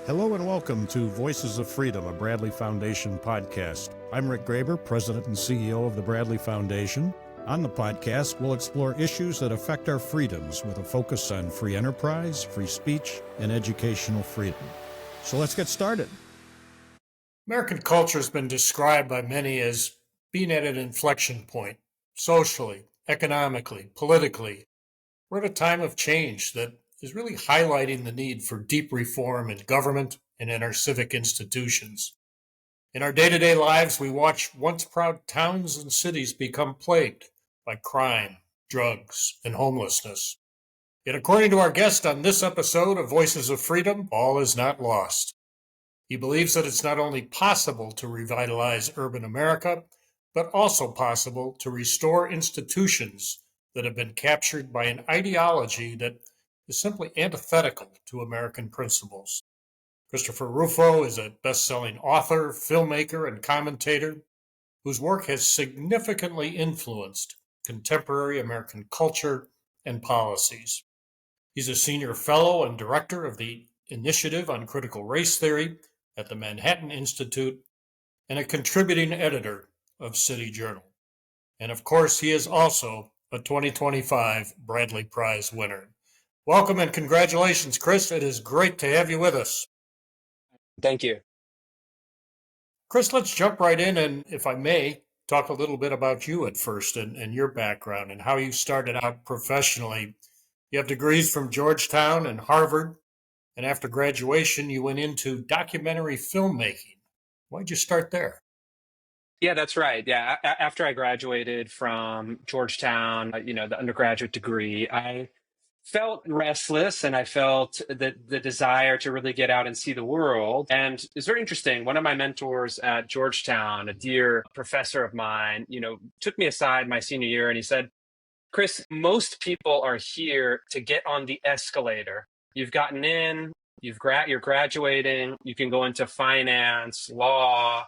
Hello and welcome to Voices of Freedom, a Bradley Foundation podcast. I'm Rick Graber, President and CEO of the Bradley Foundation. On the podcast, we'll explore issues that affect our freedoms with a focus on free enterprise, free speech, and educational freedom. So let's get started. American culture has been described by many as being at an inflection point, socially, economically, politically. We're at a time of change that is really highlighting the need for deep reform in government and in our civic institutions. In our day-to-day lives, we watch once proud towns and cities become plagued by crime, drugs, and homelessness. Yet according to our guest on this episode of Voices of Freedom, all is not lost. He believes that it's not only possible to revitalize urban America, but also possible to restore institutions that have been captured by an ideology that is simply antithetical to American principles. Christopher Rufo is a best-selling author, filmmaker, and commentator whose work has significantly influenced contemporary American culture and policies. He's a senior fellow and director of the Initiative on Critical Race Theory at the Manhattan Institute and a contributing editor of City Journal. And of course, he is also a 2025 Bradley Prize winner. Welcome and congratulations, Chris. It is great to have you with us. Thank you. Chris, let's jump right in and, if I may, talk a little bit about you at first and your background and how you started out professionally. You have degrees from Georgetown and Harvard, and after graduation, you went into documentary filmmaking. Why'd you start there? Yeah, that's right. Yeah, after I graduated from Georgetown, the undergraduate degree, I felt restless and I felt the desire to really get out and see the world. And it's very interesting. One of my mentors at Georgetown, a dear professor of mine, took me aside my senior year and he said, Chris, most people are here to get on the escalator. You've gotten in, you're graduating, you can go into finance, law,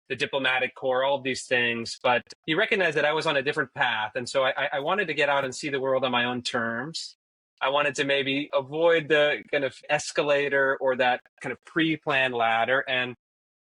the diplomatic corps, all of these things. But he recognized that I was on a different path. And so I wanted to get out and see the world on my own terms. I wanted to maybe avoid the kind of escalator or that kind of pre-planned ladder. And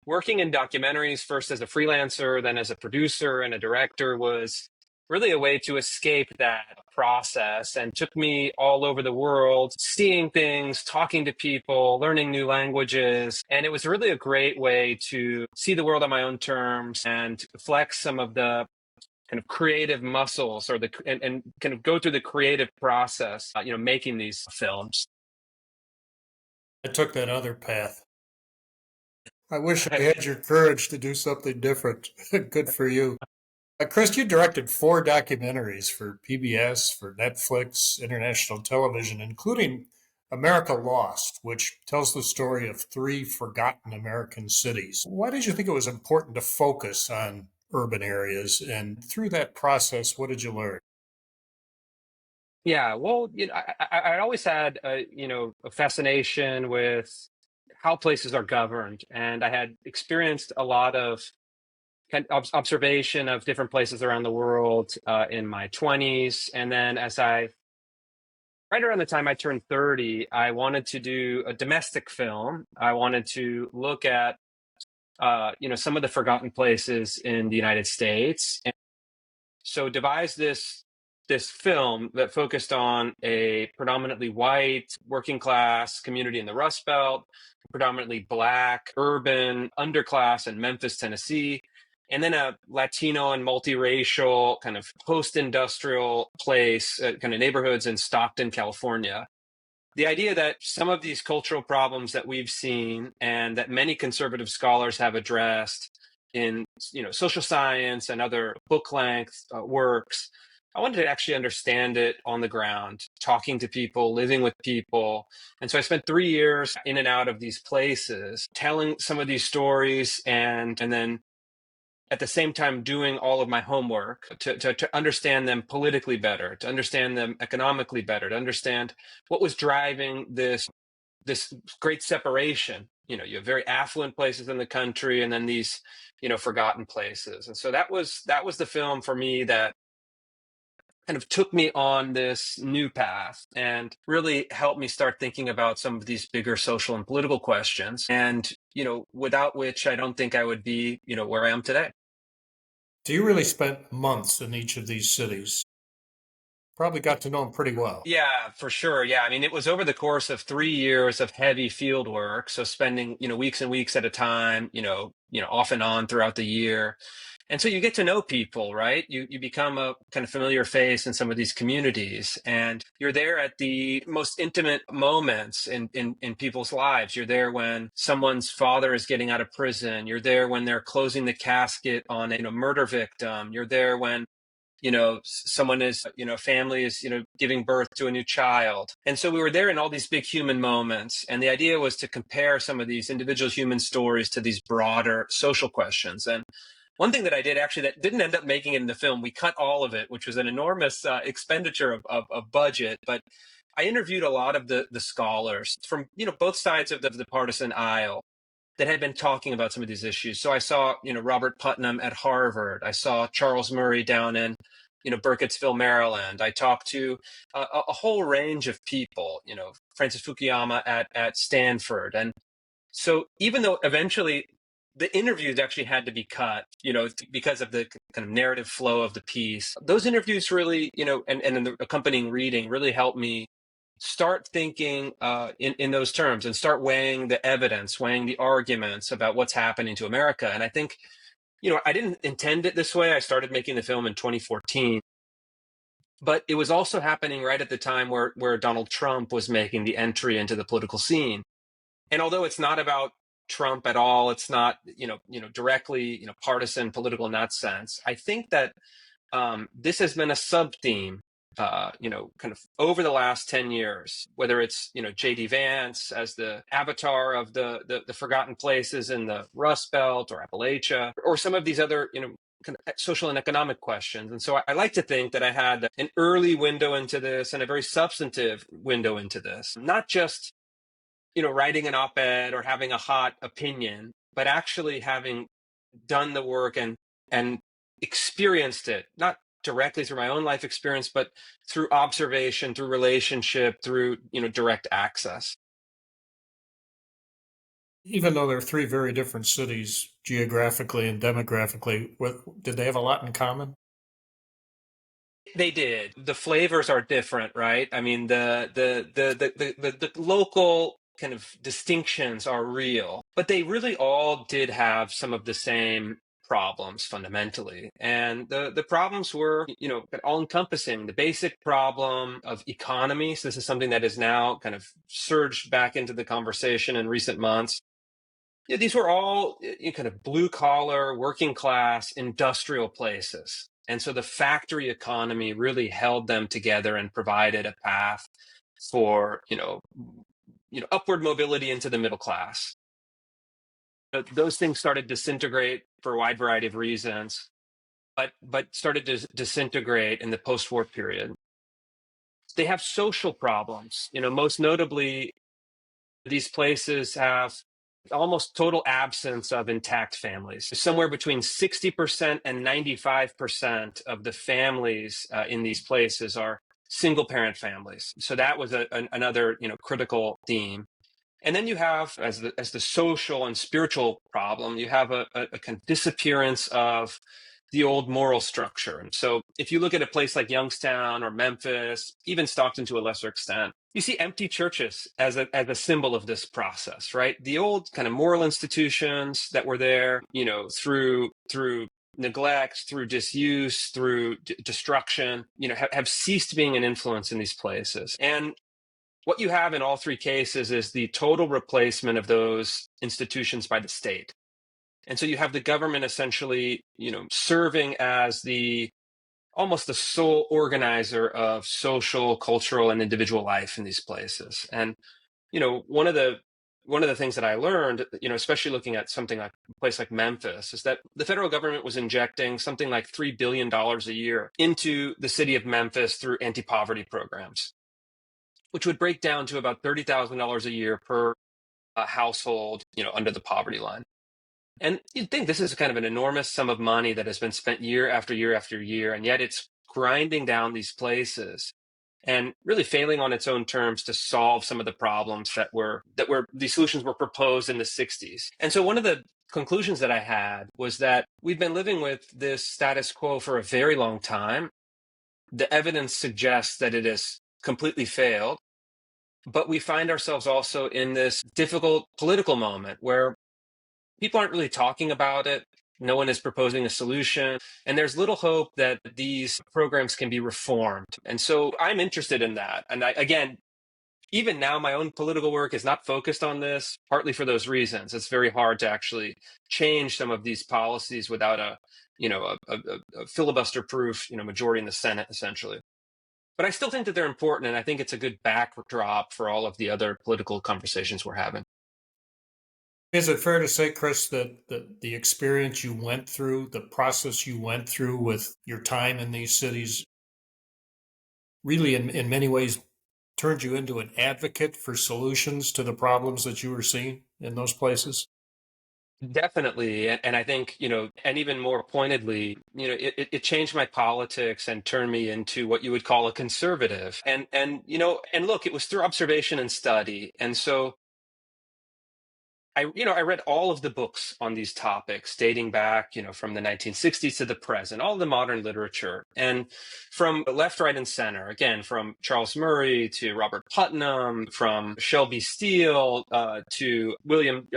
working in documentaries, first as a freelancer, then as a producer and a director, was really a way to escape that process and took me all over the world, seeing things, talking to people, learning new languages. And it was really a great way to see the world on my own terms and flex some of the kind of creative muscles or and kind of go through the creative process, making these films. I took that other path. I wish I had your courage to do something different. Good for you. Chris, you directed 4 documentaries for PBS, for Netflix, international television, including America Lost, which tells the story of 3 forgotten American cities. Why did you think it was important to focus on urban areas? And through that process, what did you learn? Yeah, well, I always had a fascination with how places are governed, and I had experienced a lot of kind of observation of different places around the world in my 20s. And then right around the time I turned 30, I wanted to do a domestic film. I wanted to look at, some of the forgotten places in the United States. And so devised this film that focused on a predominantly white working class community in the Rust Belt, predominantly Black, urban underclass in Memphis, Tennessee, and then a Latino and multiracial kind of post-industrial place, kind of neighborhoods in Stockton, California. The idea that some of these cultural problems that we've seen and that many conservative scholars have addressed in social science and other book-length works, I wanted to actually understand it on the ground, talking to people, living with people. And so I spent 3 years in and out of these places, telling some of these stories and then at the same time doing all of my homework to understand them politically better, to understand them economically better, to understand what was driving this great separation. You have very affluent places in the country and then these, forgotten places. And so that was the film for me that kind of took me on this new path and really helped me start thinking about some of these bigger social and political questions. And, without which I don't think I would be, where I am today. So you really spent months in each of these cities. Probably got to know them pretty well. Yeah, for sure. Yeah. I mean, it was over the course of 3 years of heavy field work. So spending, weeks and weeks at a time, off and on throughout the year. And so you get to know people, right? You become a kind of familiar face in some of these communities, and you're there at the most intimate moments in people's lives. You're there when someone's father is getting out of prison. You're there when they're closing the casket on a murder victim. You're there when someone is, family is, giving birth to a new child. And so we were there in all these big human moments. And the idea was to compare some of these individual human stories to these broader social questions. And one thing that I did actually that didn't end up making it in the film, we cut all of it, which was an enormous expenditure of budget. But I interviewed a lot of the scholars from, both sides of the partisan aisle that had been talking about some of these issues. So I saw, Robert Putnam at Harvard. I saw Charles Murray down in, Burkittsville, Maryland. I talked to a whole range of people, Francis Fukuyama at Stanford. And so even though eventually the interviews actually had to be cut, because of the kind of narrative flow of the piece, those interviews really, and the accompanying reading really helped me start thinking in those terms and start weighing the evidence, weighing the arguments about what's happening to America. And I think, I didn't intend it this way. I started making the film in 2014, but it was also happening right at the time where Donald Trump was making the entry into the political scene. And although it's not about Trump at all, it's not, directly, partisan political in that sense. I think that this has been a sub-theme, kind of over the last 10 years, whether it's, J.D. Vance as the avatar of the forgotten places in the Rust Belt or Appalachia, or some of these other, kind of social and economic questions. And so I like to think that I had an early window into this and a very substantive window into this, not just, writing an op-ed or having a hot opinion, but actually having done the work and experienced it, not directly through my own life experience, but through observation, through relationship, through, direct access. Even though they're three very different cities geographically and demographically, did they have a lot in common? They did. The flavors are different, right? I mean, the local kind of distinctions are real, but they really all did have some of the same problems fundamentally. And the problems were, all encompassing. The basic problem of economy. So this is something that is now kind of surged back into the conversation in recent months. These were all kind of blue collar, working class, industrial places. And so the factory economy really held them together and provided a path for, upward mobility into the middle class. Those things started to disintegrate for a wide variety of reasons, but started to disintegrate in the post-war period. They have social problems. Most notably, these places have almost total absence of intact families. Somewhere between 60% and 95% of the families in these places are single parent families. So that was another critical theme. And then you have, as the social and spiritual problem, you have a kind of disappearance of the old moral structure. And so if you look at a place like Youngstown or Memphis, even Stockton to a lesser extent, you see empty churches as a symbol of this process, right? The old kind of moral institutions that were there, through neglect, through disuse, through destruction, have ceased being an influence in these places. And what you have in all three cases is the total replacement of those institutions by the state. And so you have the government essentially, serving as almost the sole organizer of social, cultural, and individual life in these places. And, one of the things that I learned, especially looking at something like a place like Memphis, is that the federal government was injecting something like $3 billion a year into the city of Memphis through anti-poverty programs, which would break down to about $30,000 a year per household, under the poverty line. And you'd think this is kind of an enormous sum of money that has been spent year after year after year, and yet it's grinding down these places and really failing on its own terms to solve some of the problems that were these solutions were proposed in the 60s. And so one of the conclusions that I had was that we've been living with this status quo for a very long time. The evidence suggests that it has completely failed, but we find ourselves also in this difficult political moment where people aren't really talking about it. No one is proposing a solution. And there's little hope that these programs can be reformed. And so I'm interested in that. And again, even now, my own political work is not focused on this, partly for those reasons. It's very hard to actually change some of these policies without a filibuster-proof, majority in the Senate, essentially. But I still think that they're important, and I think it's a good backdrop for all of the other political conversations we're having. Is it fair to say, Chris, that the experience you went through, the process you went through with your time in these cities, really in many ways turned you into an advocate for solutions to the problems that you were seeing in those places? Definitely. And I think, and even more pointedly, it changed my politics and turned me into what you would call a conservative. And look, it was through observation and study. And so I read all of the books on these topics dating back, from the 1960s to the present, all the modern literature, and from left, right, and center, again, from Charles Murray to Robert Putnam, from Shelby Steele to William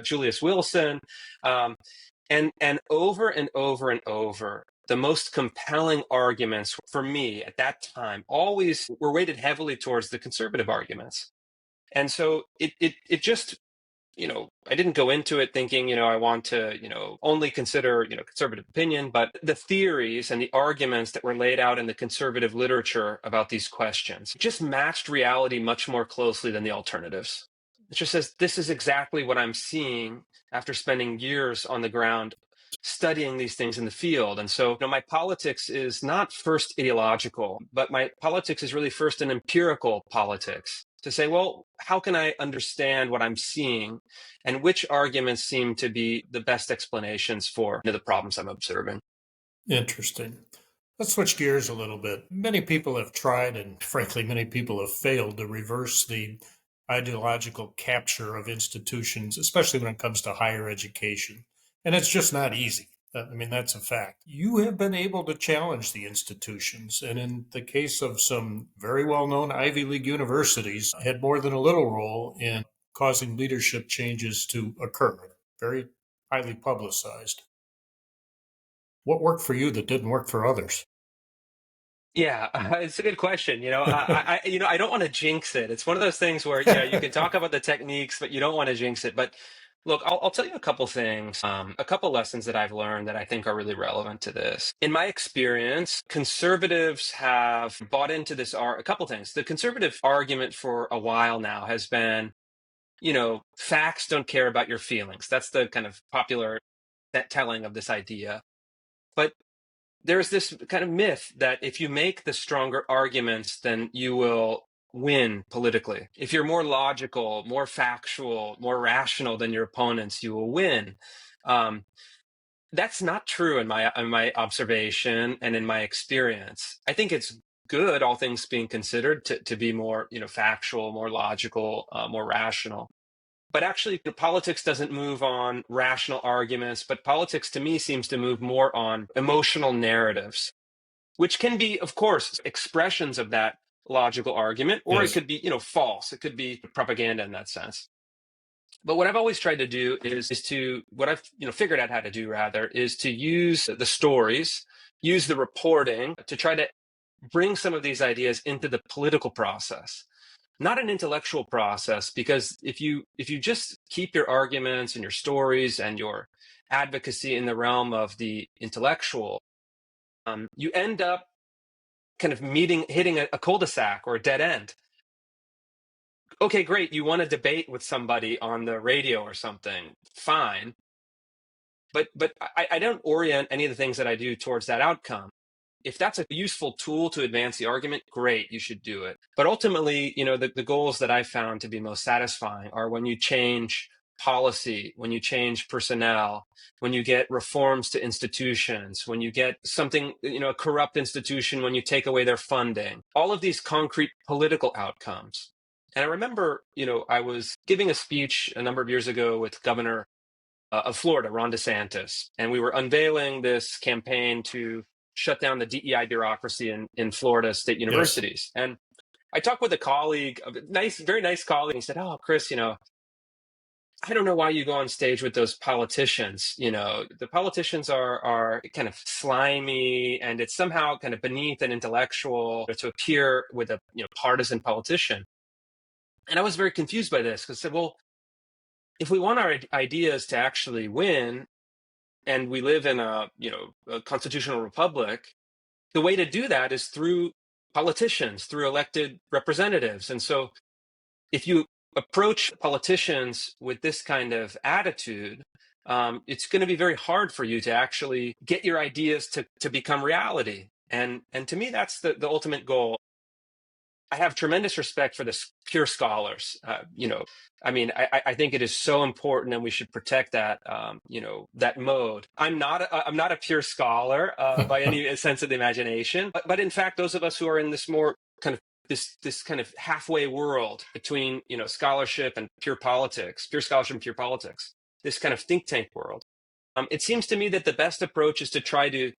Julius Wilson, and over and over and over. The most compelling arguments for me at that time always were weighted heavily towards the conservative arguments. And so it just I didn't go into it thinking, I want to, only consider, conservative opinion, but the theories and the arguments that were laid out in the conservative literature about these questions just matched reality much more closely than the alternatives. It just says, this is exactly what I'm seeing after spending years on the ground studying these things in the field. And so, my politics is not first ideological, but my politics is really first an empirical politics to say, well, how can I understand what I'm seeing and which arguments seem to be the best explanations for the problems I'm observing? Interesting. Let's switch gears a little bit. Many people have tried, and frankly, many people have failed to reverse the ideological capture of institutions, especially when it comes to higher education. And it's just not easy. That's a fact. You have been able to challenge the institutions, and in the case of some very well-known Ivy League universities, had more than a little role in causing leadership changes to occur, very highly publicized. What worked for you that didn't work for others? Yeah, it's a good question. I don't want to jinx it. It's one of those things where, you can talk about the techniques, but you don't want to jinx it. But look, I'll tell you a couple things, a couple lessons that I've learned that I think are really relevant to this. In my experience, conservatives have bought into this a couple things. The conservative argument for a while now has been, facts don't care about your feelings. That's the kind of popular telling of this idea. But there's this kind of myth that if you make the stronger arguments, then you will win politically. If you're more logical, more factual, more rational than your opponents, you will win. That's not true in my observation and in my experience. I think it's good, all things being considered, to be more factual, more logical, more rational. But actually, politics doesn't move on rational arguments, but politics to me seems to move more on emotional narratives, which can be, of course, expressions of that logical argument, or Yes. it could be, false. It could be propaganda in that sense. But what I've always tried to do what I've, figured out how to do rather, is to use the stories, use the reporting to try to bring some of these ideas into the political process. Not an intellectual process, because if you just keep your arguments and your stories and your advocacy in the realm of the intellectual, you end up kind of hitting a cul-de-sac or a dead end. Okay, great. You want to debate with somebody on the radio or something, fine. But I don't orient any of the things that I do towards that outcome. If that's a useful tool to advance the argument, great, you should do it. But ultimately, the goals that I found to be most satisfying are when you change policy, when you change personnel, when you get reforms to institutions, when you get something, a corrupt institution, when you take away their funding, all of these concrete political outcomes. And I remember, I was giving a speech a number of years ago with Governor of Florida, Ron DeSantis, and we were unveiling this campaign to shut down the DEI bureaucracy in Florida state universities. Yes. And I talked with a colleague, very nice colleague, and he said, "Oh, Chris, I don't know why you go on stage with those politicians. The politicians are kind of slimy, and it's somehow kind of beneath an intellectual to appear with a partisan politician." And I was very confused by this because I said, well, if we want our ideas to actually win, and we live in a constitutional republic, the way to do that is through politicians, through elected representatives. And so if you approach politicians with this kind of attitude, it's going to be very hard for you to actually get your ideas to become reality. And to me, that's the ultimate goal. I have tremendous respect for the pure scholars. I think it is so important, and we should protect that. That mode. I'm not a pure scholar by any sense of the imagination, but in fact, those of us who are in this more kind of this kind of halfway world between scholarship and pure politics, pure scholarship and pure politics, this kind of think tank world. It seems to me that the best approach is to try to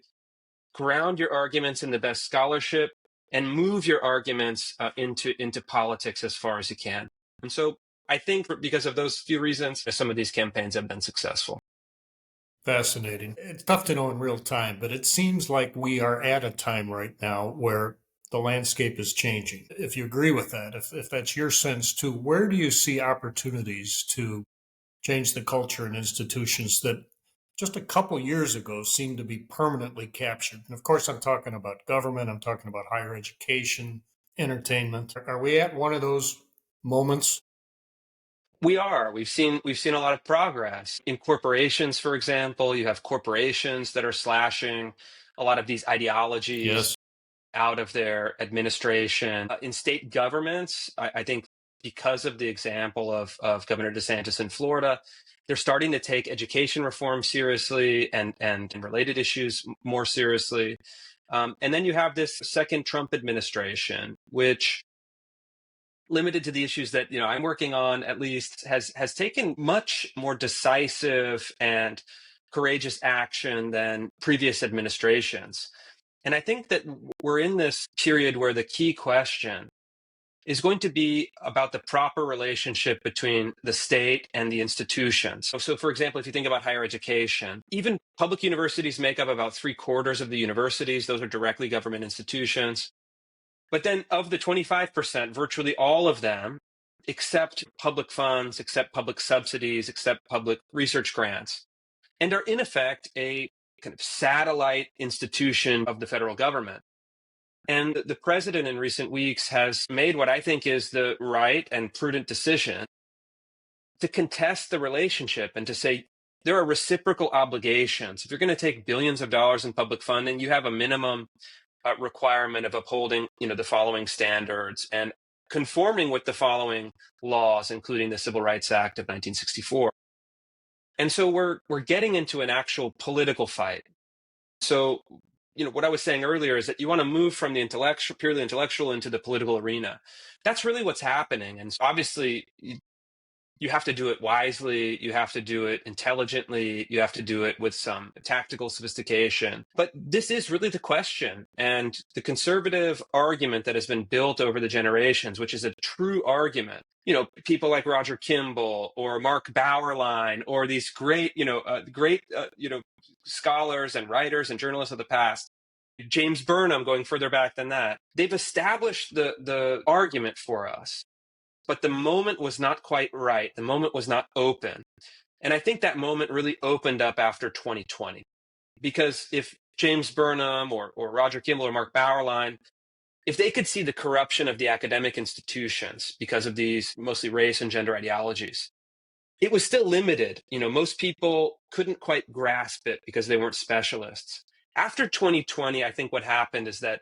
ground your arguments in the best scholarship and move your arguments into politics as far as you can. And so I think because of those few reasons, some of these campaigns have been successful. Fascinating. It's tough to know in real time, but it seems like we are at a time right now where the landscape is changing. If you agree with that, if that's your sense too, where do you see opportunities to change the culture and institutions that just a couple years ago seemed to be permanently captured? And of course, I'm talking about government, I'm talking about higher education, entertainment. Are we at one of those moments? We are. We've seen a lot of progress in corporations. For example, you have corporations that are slashing a lot of these ideologies. Yes. Out of their administration. In state governments, I think because of the example of Governor DeSantis in Florida, they're starting to take education reform seriously and related issues more seriously. And then you have this second Trump administration, which, limited to the issues that I'm working on, at least has taken much more decisive and courageous action than previous administrations. And I think that we're in this period where the key question is going to be about the proper relationship between the state and the institutions. So for example, if you think about higher education, even public universities make up about 3/4 of the universities. Those are directly government institutions. But then of the 25%, virtually all of them accept public funds, accept public subsidies, accept public research grants, and are in effect a kind of satellite institution of the federal government. And the president in recent weeks has made what I think is the right and prudent decision to contest the relationship and to say there are reciprocal obligations. If you're going to take billions of dollars in public funding, you have a minimum requirement of upholding, the following standards and conforming with the following laws, including the Civil Rights Act of 1964. And so we're getting into an actual political fight. So, what I was saying earlier is that you want to move from the purely intellectual into the political arena. That's really what's happening. And obviously, you have to do it wisely. You have to do it intelligently. You have to do it with some tactical sophistication. But this is really the question. And the conservative argument that has been built over the generations, which is a true argument, people like Roger Kimball or Mark Bauerlein or these great scholars and writers and journalists of the past, James Burnham going further back than that, they've established the argument for us. But the moment was not quite right. The moment was not open. And I think that moment really opened up after 2020. Because if James Burnham or Roger Kimball or Mark Bauerlein, if they could see the corruption of the academic institutions because of these mostly race and gender ideologies, it was still limited. Most people couldn't quite grasp it because they weren't specialists. After 2020, I think what happened is that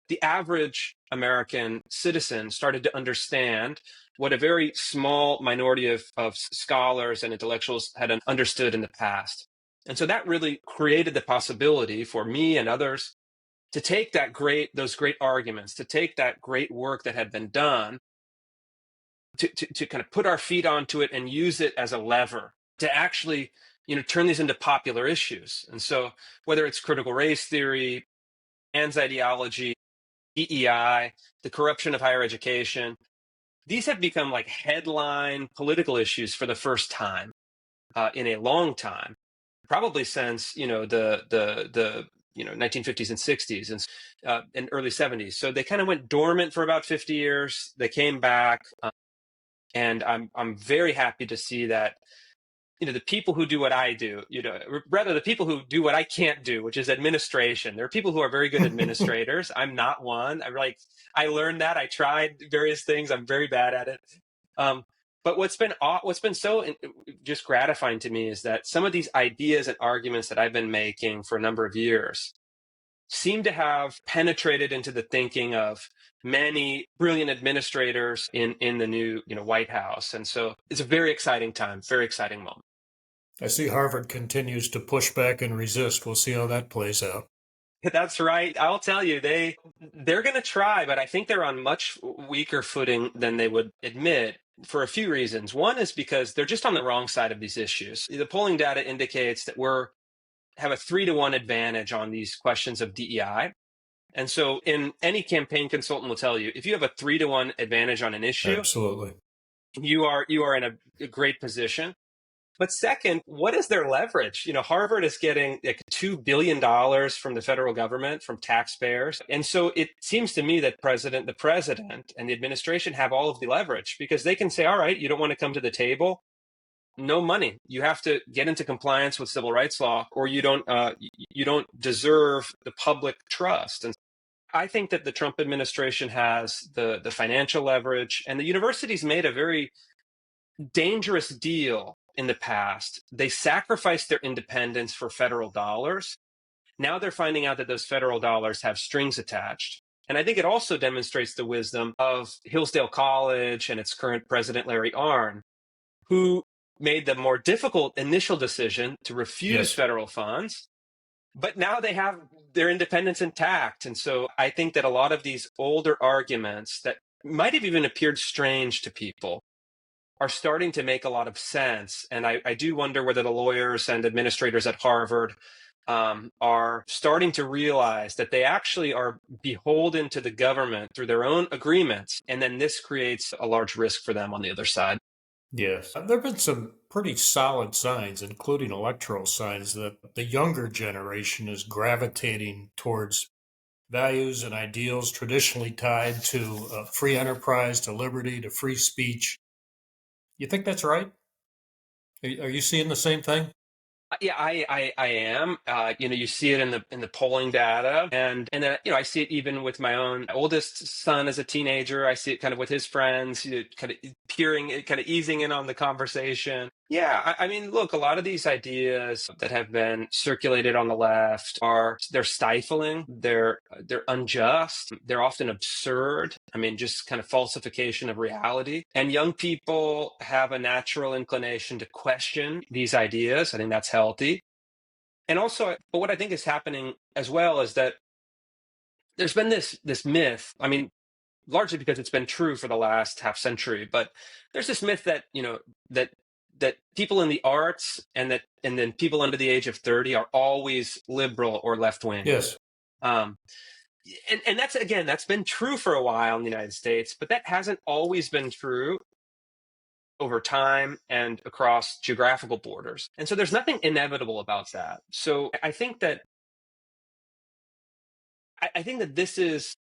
the average American citizen started to understand what a very small minority of scholars and intellectuals had understood in the past. And so that really created the possibility for me and others to take those great arguments, to take that great work that had been done, to kind of put our feet onto it and use it as a lever to actually, turn these into popular issues. And so whether it's critical race theory, trans ideology, DEI, the corruption of higher education, these have become like headline political issues for the first time in a long time, probably since the 1950s and 60s and early 70s. So they kind of went dormant for about 50 years. They came back, and I'm very happy to see that the people who do what I do, rather the people who do what I can't do, which is administration. There are people who are very good administrators. I'm not one. I learned that. I tried various things. I'm very bad at it. But what's been so just gratifying to me is that some of these ideas and arguments that I've been making for a number of years seem to have penetrated into the thinking of many brilliant administrators in the new White House. And so it's a very exciting time, very exciting moment. I see Harvard continues to push back and resist. We'll see how that plays out. That's right. I'll tell you, they're going to try, but I think they're on much weaker footing than they would admit for a few reasons. One is because they're just on the wrong side of these issues. The polling data indicates that have a 3-to-1 advantage on these questions of DEI. And so any campaign consultant will tell you, if you have a 3-to-1 advantage on an issue, absolutely, you are in a great position. But second, what is their leverage? Harvard is getting like $2 billion from the federal government, from taxpayers. And so it seems to me that the president and the administration have all of the leverage, because they can say, all right, you don't want to come to the table? No money. You have to get into compliance with civil rights law, or you don't deserve the public trust. And I think that the Trump administration has the financial leverage, and the universities made a very dangerous deal in the past. They sacrificed their independence for federal dollars. Now they're finding out that those federal dollars have strings attached. And I think it also demonstrates the wisdom of Hillsdale College and its current president, Larry Arnn, who made the more difficult initial decision to refuse federal funds. But now they have their independence intact. And so I think that a lot of these older arguments that might have even appeared strange to people are starting to make a lot of sense. And I do wonder whether the lawyers and administrators at Harvard are starting to realize that they actually are beholden to the government through their own agreements. And then this creates a large risk for them on the other side. Yes. There have been some pretty solid signs, including electoral signs, that the younger generation is gravitating towards values and ideals traditionally tied to free enterprise, to liberty, to free speech. You think that's right? Are you seeing the same thing? Yeah, I am. You see it in the polling data, and then I see it even with my own oldest son as a teenager. I see it kind of with his friends, kind of peering, kind of easing in on the conversation. Yeah, I mean, look, a lot of these ideas that have been circulated on the left they're stifling, they're unjust, they're often absurd. I mean, just kind of falsification of reality. And young people have a natural inclination to question these ideas. I think that's healthy. And also, but what I think is happening as well is that there's been this myth. I mean, largely because it's been true for the last half century, but there's this myth that that people in the arts and then people under the age of 30 are always liberal or left wing. Yes. And that's been true for a while in the United States, but that hasn't always been true over time and across geographical borders. And so there's nothing inevitable about that. So I think that this is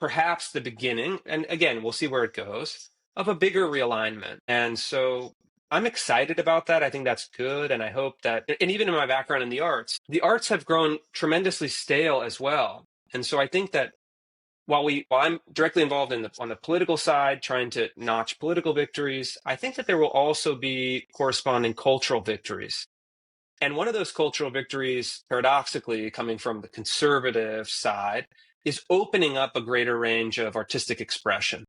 perhaps the beginning, and again, we'll see where it goes, of a bigger realignment. And so I'm excited about that. I think that's good. And I hope that, and even in my background in the arts have grown tremendously stale as well. And so I think that while I'm directly involved on the political side, trying to notch political victories, I think that there will also be corresponding cultural victories. And one of those cultural victories, paradoxically, coming from the conservative side, is opening up a greater range of artistic expression.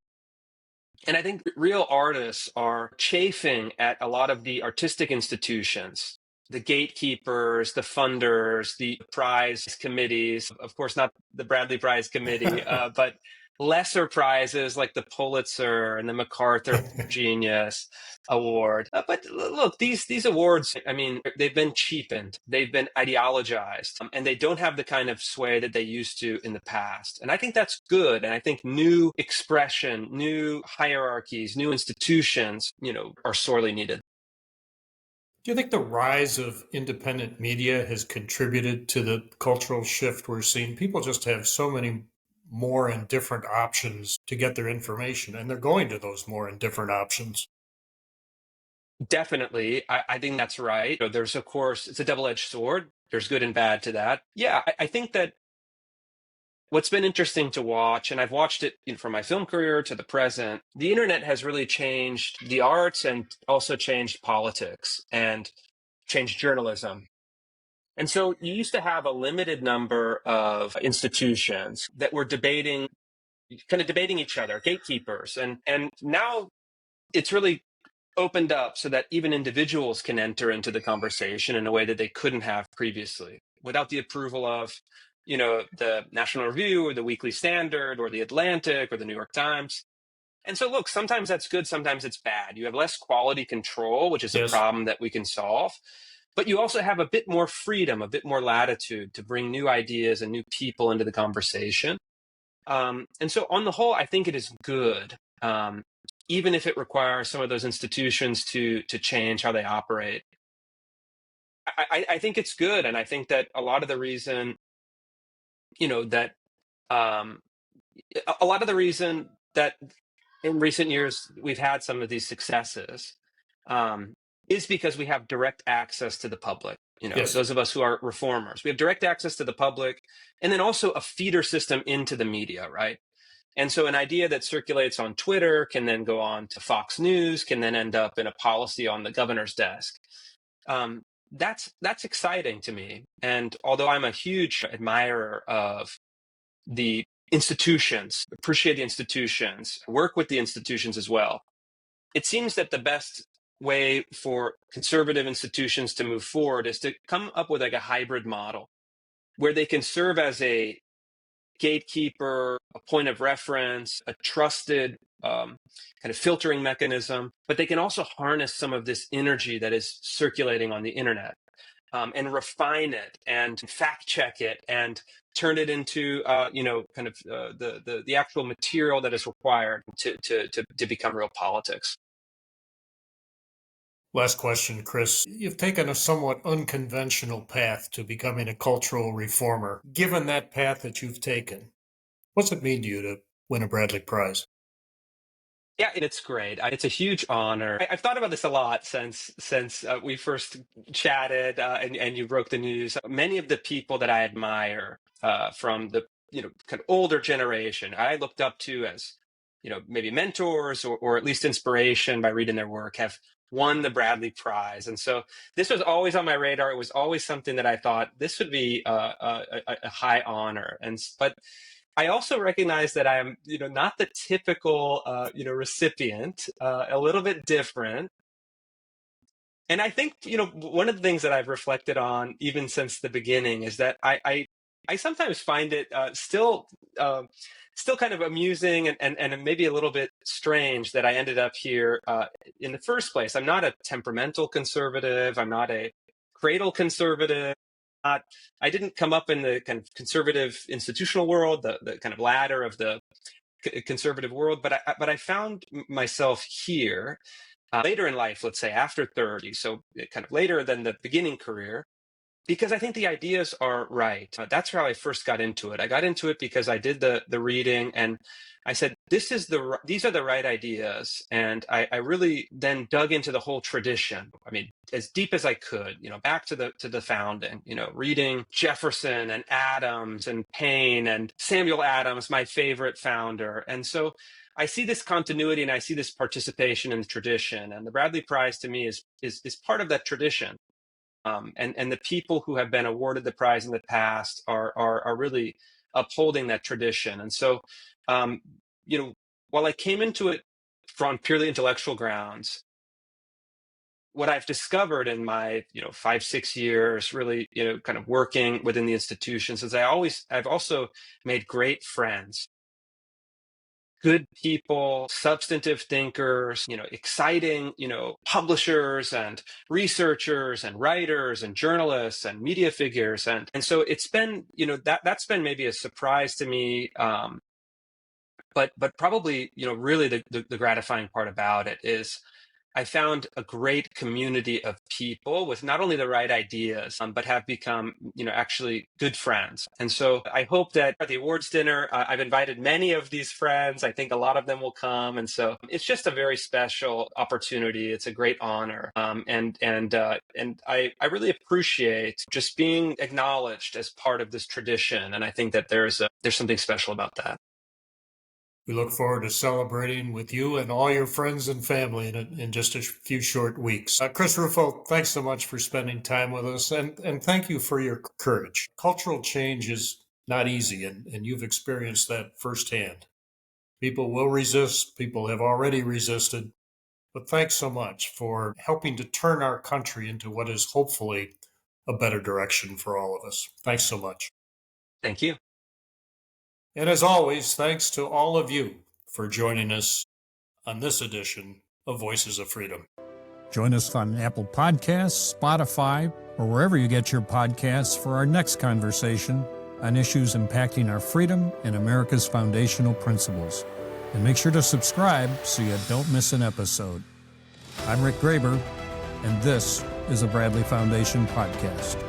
And I think real artists are chafing at a lot of the artistic institutions, the gatekeepers, the funders, the prize committees, of course, not the Bradley Prize Committee, but lesser prizes like the Pulitzer and the MacArthur Genius Award. But look, these awards, I mean, they've been cheapened, they've been ideologized, and they don't have the kind of sway that they used to in the past. And I think that's good. And I think new expression, new hierarchies, new institutions, are sorely needed. Do you think the rise of independent media has contributed to the cultural shift we're seeing? People just have so many more and different options to get their information, and they're going to those more and different options. Definitely. I think that's right. There's, of course, it's a double-edged sword. There's good and bad to that. Yeah, I think that what's been interesting to watch, and I've watched it from my film career to the present, the internet has really changed the arts and also changed politics and changed journalism. And so you used to have a limited number of institutions that were debating each other, gatekeepers. And now it's really opened up so that even individuals can enter into the conversation in a way that they couldn't have previously without the approval of, the National Review or the Weekly Standard or the Atlantic or the New York Times. And so, look, sometimes that's good, sometimes it's bad. You have less quality control, which is a Yes. problem that we can solve. But you also have a bit more freedom, a bit more latitude to bring new ideas and new people into the conversation. And so, on the whole, I think it is good, even if it requires some of those institutions to change how they operate. I think it's good, and I think that a lot of the reason, that um, a lot of the reason that in recent years we've had some of these successes um, is because we have direct access to the public. Yes. Those of us who are reformers, we have direct access to the public, and then also a feeder system into the media, right? And so an idea that circulates on Twitter can then go on to Fox News, can then end up in a policy on the governor's desk. That's exciting to me. And although I'm a huge admirer of the institutions, appreciate the institutions, work with the institutions as well, it seems that the best way for conservative institutions to move forward is to come up with like a hybrid model where they can serve as a gatekeeper, a point of reference, a trusted kind of filtering mechanism, but they can also harness some of this energy that is circulating on the internet and refine it and fact check it and turn it into kind of the actual material that is required to become real politics. Last question, Chris. You've taken a somewhat unconventional path to becoming a cultural reformer. Given that path that you've taken, what's it mean to you to win a Bradley Prize? Yeah, it's great. It's a huge honor. I've thought about this a lot since we first chatted and you broke the news. Many of the people that I admire from the kind of older generation, I looked up to as maybe mentors or at least inspiration by reading their work, have won the Bradley Prize. And so this was always on my radar. It was always something that I thought this would be a high honor. But I also recognize that I'm, not the typical, recipient, a little bit different. And I think, one of the things that I've reflected on even since the beginning is that I sometimes find it still kind of amusing and maybe a little bit strange that I ended up here in the first place. I'm not a temperamental conservative. I'm not a cradle conservative. I didn't come up in the kind of conservative institutional world, the kind of ladder of the conservative world, but I found myself here later in life, let's say after 30, so kind of later than the beginning career, because I think the ideas are right. That's how I first got into it. I got into it because I did the reading and I said, these are the right ideas. And I really then dug into the whole tradition. I mean, as deep as I could, back to the founding, reading Jefferson and Adams and Paine and Samuel Adams, my favorite founder. And so I see this continuity and I see this participation in the tradition. And the Bradley Prize to me is part of that tradition. And the people who have been awarded the prize in the past are really upholding that tradition. And so, while I came into it from purely intellectual grounds, what I've discovered in my 5-6 years really kind of working within the institutions is I've also made great friends, good people, substantive thinkers, exciting publishers and researchers and writers and journalists and media figures, and so it's been that's been maybe a surprise to me, but probably really the gratifying part about it is I found a great community of people with not only the right ideas, but have become, actually good friends. And so I hope that at the awards dinner, I've invited many of these friends. I think a lot of them will come. And so it's just a very special opportunity. It's a great honor. And I really appreciate just being acknowledged as part of this tradition. And I think that there's something special about that. We look forward to celebrating with you and all your friends and family in just a few short weeks. Chris Rufo, thanks so much for spending time with us, and thank you for your courage. Cultural change is not easy, and you've experienced that firsthand. People will resist. People have already resisted. But thanks so much for helping to turn our country into what is hopefully a better direction for all of us. Thanks so much. Thank you. And as always, thanks to all of you for joining us on this edition of Voices of Freedom. Join us on Apple Podcasts, Spotify, or wherever you get your podcasts for our next conversation on issues impacting our freedom and America's foundational principles. And make sure to subscribe so you don't miss an episode. I'm Rick Graber, and this is a Bradley Foundation podcast.